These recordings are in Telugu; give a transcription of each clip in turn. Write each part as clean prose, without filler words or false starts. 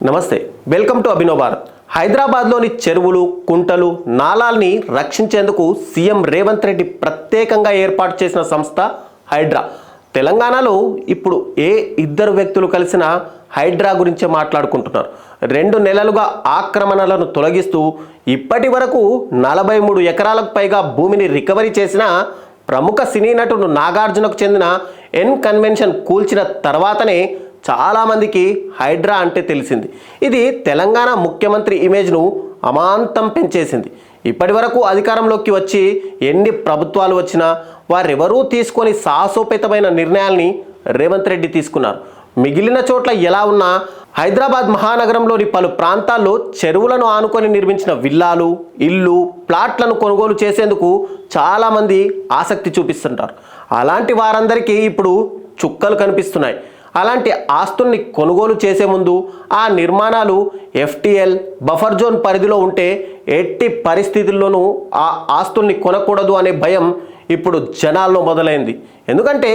నమస్తే, వెల్కమ్ టు అభినవ్ భారత్. హైదరాబాద్లోని చెరువులు, కుంటలు, నాలాల్ని రక్షించేందుకు సీఎం రేవంత్ రెడ్డి ప్రత్యేకంగా ఏర్పాటు చేసిన సంస్థ హైడ్రా. తెలంగాణలో ఇప్పుడు ఇద్దరు వ్యక్తులు కలిసిన హైడ్రా గురించే మాట్లాడుకుంటున్నారు. 2 నెలలుగా ఆక్రమణలను తొలగిస్తూ ఇప్పటి వరకు 43 ఎకరాలకు పైగా భూమిని రికవరీ చేసిన ప్రముఖ సినీ నటుడు నాగార్జునకు చెందిన ఎన్ కన్వెన్షన్ కూల్చిన తర్వాతనే చాలామందికి హైడ్రా అంటే తెలిసింది. ఇది తెలంగాణ ముఖ్యమంత్రి ఇమేజ్ను అమాంతం పెంచేసింది. ఇప్పటి వరకు అధికారంలోకి వచ్చి ఎన్ని ప్రభుత్వాలు వచ్చినా వారెవరూ తీసుకొని సాహసోపేతమైన నిర్ణయాల్ని రేవంత్ రెడ్డి తీసుకున్నారు. మిగిలిన చోట్ల ఎలా ఉన్నా హైదరాబాద్ మహానగరంలోని పలు ప్రాంతాల్లో చెరువులను ఆనుకొని నిర్మించిన విల్లాలు, ఇల్లు, ప్లాట్లను కొనుగోలు చేసేందుకు చాలామంది ఆసక్తి చూపిస్తుంటారు. అలాంటి వారందరికీ ఇప్పుడు చుక్కలు కనిపిస్తున్నాయి. అలాంటి ఆస్తుల్ని కొనుగోలు చేసే ముందు ఆ నిర్మాణాలు FTL బఫర్ జోన్ పరిధిలో ఉంటే ఎట్టి పరిస్థితుల్లోనూ ఆ ఆస్తుల్ని కొనకూడదు అనే భయం ఇప్పుడు జనాల్లో మొదలైంది. ఎందుకంటే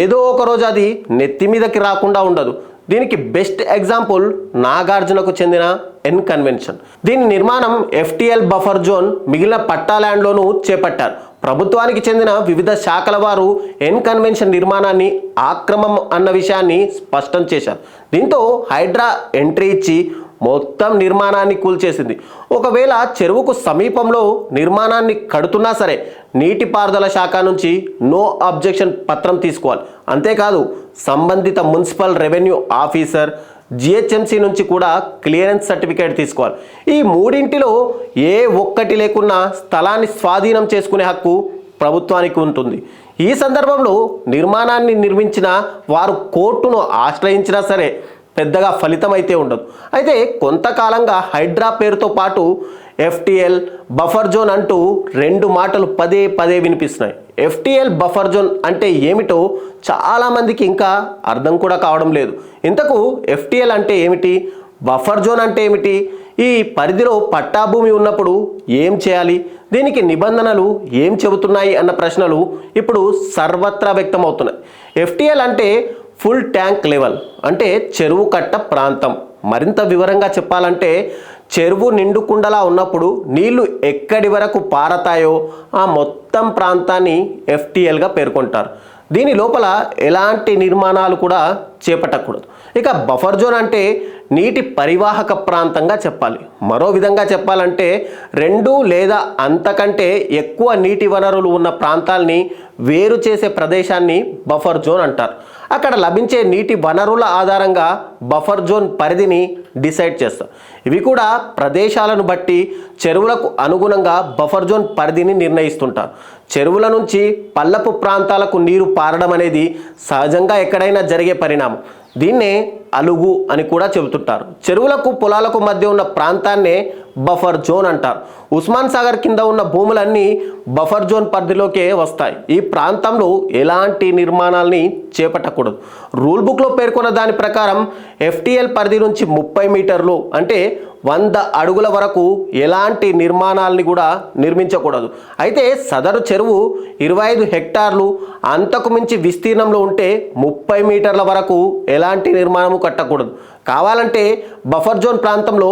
ఏదో ఒక రోజు అది నెత్తి మీదకి రాకుండా ఉండదు. దీనికి బెస్ట్ ఎగ్జాంపుల్ నాగార్జునకు చెందిన ఎన్ కన్వెన్షన్. దీని నిర్మాణం FTL బఫర్ జోన్ మిగిలిన పట్టా ల్యాండ్లోనూ చేపట్టారు. ప్రభుత్వానికి చెందిన వివిధ శాఖల వారు ఎన్ కన్వెన్షన్ నిర్మాణాన్ని ఆక్రమం అన్న విషయాన్ని స్పష్టం చేశారు. దీంతో హైడ్రా ఎంట్రీ ఇచ్చి మొత్తం నిర్మాణాన్ని కూల్చేసింది. ఒకవేళ చెరువుకు సమీపంలో నిర్మాణాన్ని కడుతున్నా సరే నీటిపారుదల శాఖ నుంచి నో అబ్జెక్షన్ పత్రం తీసుకోవాలి. అంతేకాదు సంబంధిత మున్సిపల్ రెవెన్యూ ఆఫీసర్, GHMC నుంచి కూడా క్లియరెన్స్ సర్టిఫికేట్ తీసుకోవాలి. ఈ మూడింటిలో ఏ ఒక్కటి లేకున్నా స్థలాన్ని స్వాధీనం చేసుకునే హక్కు ప్రభుత్వానికి ఉంటుంది. ఈ సందర్భంలో నిర్మాణాన్ని నిర్మించిన వారు కోర్టును ఆశ్రయించినా సరే పెద్దగా ఫలితం అయితే ఉండదు. అయితే కొంతకాలంగా హైడ్రా పేరుతో పాటు FTL బఫర్ జోన్ అంటూ 2 మాటలు పదే పదే వినిపిస్తున్నాయి. FTL బఫర్ జోన్ అంటే ఏమిటో చాలామందికి ఇంకా అర్థం కూడా కావడం లేదు. ఇంతకు FTL అంటే ఏమిటి, బఫర్ జోన్ అంటే ఏమిటి, ఈ పరిధిలో పట్టాభూమి ఉన్నప్పుడు ఏం చేయాలి, దీనికి నిబంధనలు ఏం చెబుతున్నాయి అన్న ప్రశ్నలు ఇప్పుడు సర్వత్రా వ్యక్తమవుతున్నాయి. FTL అంటే ఫుల్ ట్యాంక్ లెవెల్, అంటే చెరువు కట్ట ప్రాంతం. మరింత వివరంగా చెప్పాలంటే చెరువు నిండుకుండలా ఉన్నప్పుడు నీళ్లు ఎక్కడి వరకు పారతాయో ఆ మొత్తం ప్రాంతాన్ని FTLగా పేర్కొంటారు. దీని లోపల ఎలాంటి నిర్మాణాలు కూడా చేపట్టకూడదు. ఇక బఫర్ జోన్ అంటే నీటి పరివాహక ప్రాంతంగా చెప్పాలి. మరో విధంగా చెప్పాలంటే 2 లేదా అంతకంటే ఎక్కువ నీటి వనరులు ఉన్న ప్రాంతాల్ని వేరు చేసే ప్రదేశాన్ని బఫర్ జోన్ అంటారు. అక్కడ లభించే నీటి వనరుల ఆధారంగా బఫర్ జోన్ పరిధిని డిసైడ్ చేస్తారు. ఇవి కూడా ప్రదేశాలను బట్టి చెరువులకు అనుగుణంగా బఫర్ జోన్ పరిధిని నిర్ణయిస్తుంటారు. చెరువుల నుంచి పల్లపు ప్రాంతాలకు నీరు పారడం అనేది సహజంగా ఎక్కడైనా జరిగే పరిణామం. దీన్నే అలుగు అని కూడా చెబుతుంటారు. చెరువులకు పొలాలకు మధ్య ఉన్న ప్రాంతాన్నే బఫర్ జోన్ అంటారు. ఉస్మాన్ సాగర్ కింద ఉన్న భూములన్నీ బఫర్ జోన్ పరిధిలోకే వస్తాయి. ఈ ప్రాంతంలో ఎలాంటి నిర్మాణాలని చేపట్టకూడదు. రూల్ బుక్లో పేర్కొన్న దాని ప్రకారం FTL పరిధి నుంచి 30 మీటర్లు అంటే 100 అడుగుల వరకు ఎలాంటి నిర్మాణాలని కూడా నిర్మించకూడదు. అయితే సదరు చెరువు 25 హెక్టార్లు అంతకు మించి విస్తీర్ణంలో ఉంటే 30 మీటర్ల వరకు ఎలాంటి నిర్మాణము కట్టకూడదు. కావాలంటే బఫర్ జోన్ ప్రాంతంలో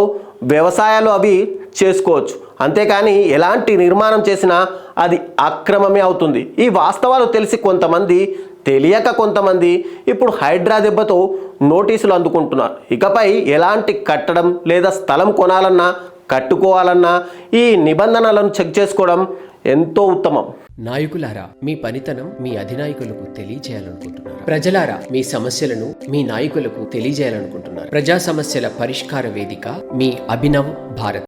వ్యవసాయాలు అవి చేసుకోవచ్చు. అంతేకాని ఎలాంటి నిర్మాణం చేసినా అది అక్రమమే అవుతుంది. ఈ వాస్తవాలు తెలిసి కొంతమంది, తెలియక కొంతమంది ఇప్పుడు హైడ్రా దెబ్బతో నోటీసులు అందుకుంటున్నారు. ఇకపై ఎలాంటి కట్టడం లేదా స్థలం కొనాలన్నా కట్టుకోవాలన్నా ఈ నిబంధనలను చెక్ చేసుకోవడం ఎంతో ఉత్తమం. నాయకులారా, మీ పనితనం మీ అధినాయకులకు తెలియజేయాలనుకుంటున్నారు. ప్రజలారా, మీ సమస్యలను మీ నాయకులకు తెలియజేయాలనుకుంటున్నారు. ప్రజా సమస్యల పరిష్కార వేదిక మీ అభినవ్ భారత్.